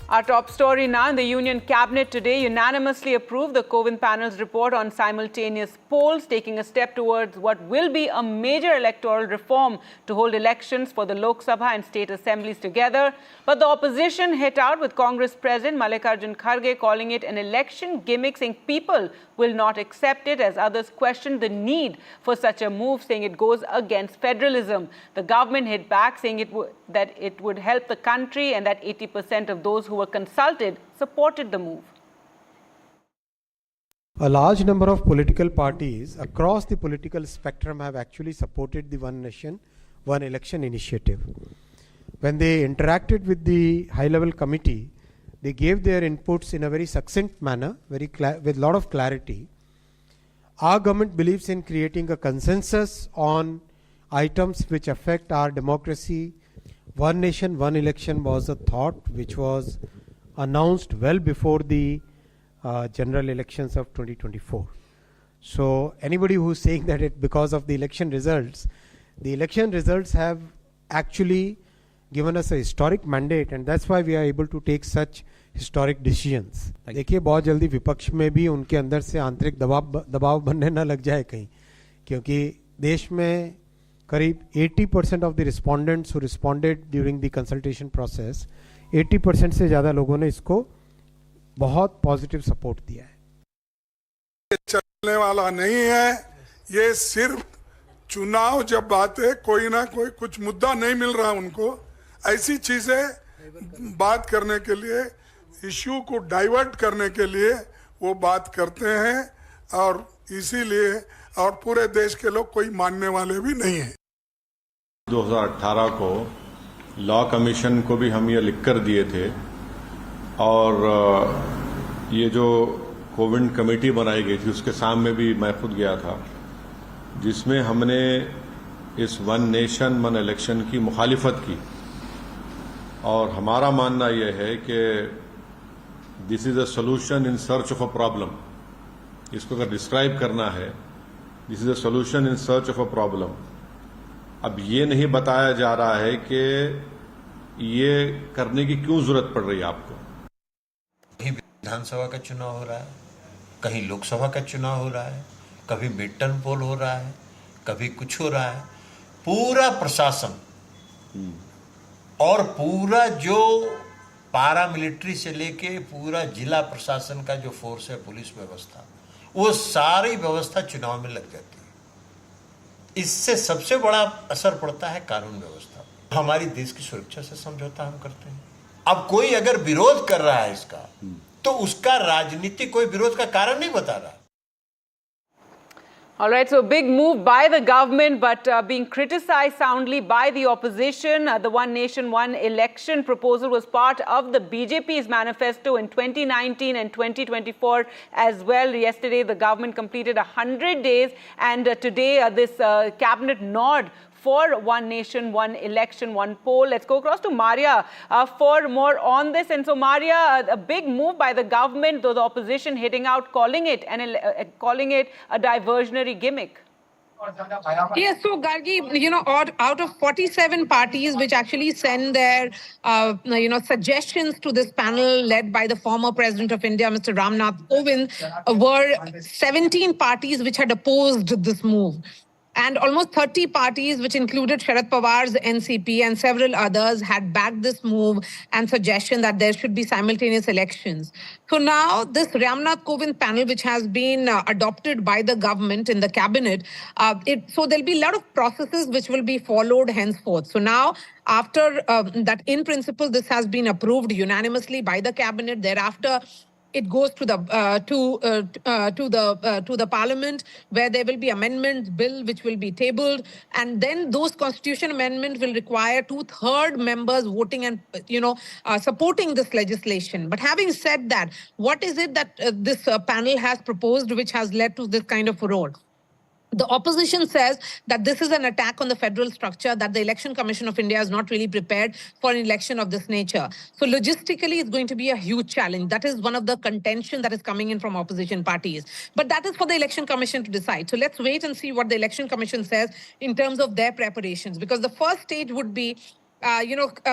Our top story now, the Union Cabinet today unanimously approved the Kovind panel's report on simultaneous polls, taking a step towards what will be a major electoral reform to hold elections for the Lok Sabha and state assemblies together. But the opposition hit out, with Congress President Mallikarjun Kharge calling it an election gimmick, saying people will not accept it, as others questioned the need for such a move, saying it goes against federalism. The government hit back, saying that it would help the country and that 80% of those who were consulted supported the move. A large number of political parties across the political spectrum have actually supported the One Nation, One Election initiative. When they interacted with the high-level committee, they gave their inputs in a very succinct manner, with a lot of clarity. Our government believes in creating a consensus on items which affect our democracy. One Nation, One Election was a thought which was announced well before the general elections of 2024. So anybody who's saying that it because of the election results have actually given us a historic mandate, and that's why we are able to take such historic decisions. देखिए, बहुत जल्दी विपक्ष में भी उनके अंदर से आंतरिक दबाव बनने न लग जाए कहीं, क्योंकि देश में करीब 80% of the respondents who responded during the consultation process, 80% से ज़्यादा लोगों ने इसको बहुत पॉजिटिव सपोर्ट दिया है। चलने वाला नहीं है, ये सिर्फ चुनाव जब आते कोई ना कोई कुछ मुद्दा नहीं मिल रहा उनको, ऐसी चीजें बात करने के लिए, इश्यू को डाइवर्ट करने के लिए वो बात करते हैं, और इसीलिए और पूरे देश के लोग कोई मानने वाले भी नहीं हैं। 2018 को लॉ कमीशन को भी हम ये लिखकर दिए थे, और ये जो कोविंद कमेटी बनाई गई थी उसके सामने भी मैं खुद गया था, जिसमें हमने इस वन नेशन वन इलेक्शन की मुखालिफत की। और हमारा मानना यह है कि this is a solution in search of a problem. इसको अगर डिस्क्राइब करना है, this is a solution in search of a problem. अब ये नहीं बताया जा रहा है कि ये करने की क्यों जरूरत पड़ रही है आपको। कहीं विधानसभा का चुनाव हो रहा है, कहीं लोकसभा का चुनाव हो रहा है, कभी मिड टर्म पोल हो रहा है, कभी कुछ हो रहा है। पूरा प्रशासन और पूरा जो पारामिलिट्री से लेके पूरा जिला प्रशासन का जो फोर्स है, पुलिस व्यवस्था, वो सारी व्यवस्था चुनाव में लग जाती है। इससे सबसे बड़ा असर पड़ता है कानून व्यवस्था। हमारी देश की सुरक्षा से समझौता हम करते हैं। अब कोई अगर विरोध कर रहा है इसका, तो उसका राजनीतिक कोई विरोध का कारण नहीं बता रहा। All right, so big move by the government, but being criticized soundly by the opposition. The One Nation, One Election proposal was part of the BJP's manifesto in 2019 and 2024 as well. Yesterday, the government completed 100 days, and today this cabinet nod for One Nation, One Election, One Poll. Let's go across to Maria for more on this. And so, Maria, a big move by the government, though the opposition hitting out, calling it a diversionary gimmick. Yes, so Gargi, out of 47 parties which actually send their, suggestions to this panel led by the former President of India, Mr. Ramnath Kovind, were 17 parties which had opposed this move. And almost 30 parties, which included Sharad Pawar's NCP and several others, had backed this move and suggestion that there should be simultaneous elections. So now this Ramnath Kovind panel, which has been adopted by the government in the cabinet, so there'll be a lot of processes which will be followed henceforth. So now, after that, in principle, this has been approved unanimously by the cabinet. Thereafter, it goes to the parliament, where there will be amendments bill which will be tabled, and then those constitution amendments will require 2/3 members voting and supporting this legislation. But having said that, what is it that this panel has proposed which has led to this kind of a road? The opposition says that this is an attack on the federal structure, that the Election Commission of India is not really prepared for an election of this nature. So logistically, it's going to be a huge challenge. That is one of the contention that is coming in from opposition parties. But that is for the Election Commission to decide. So let's wait and see what the Election Commission says in terms of their preparations, because the first stage would be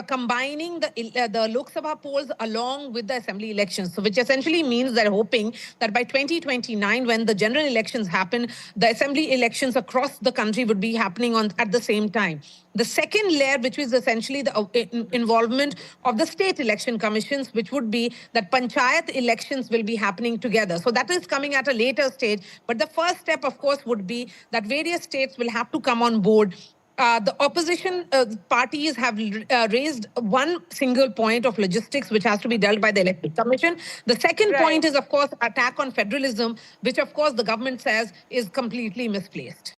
combining the Lok Sabha polls along with the assembly elections. So, which essentially means they're hoping that by 2029, when the general elections happen, the assembly elections across the country would be happening at the same time. The second layer, which is essentially the involvement of the state election commissions, which would be that panchayat elections will be happening together. So that is coming at a later stage. But the first step, of course, would be that various states will have to come on board. The opposition parties have raised one single point of logistics, which has to be dealt by the Electoral Commission. The second point is, of course, attack on federalism, which, of course, the government says is completely misplaced.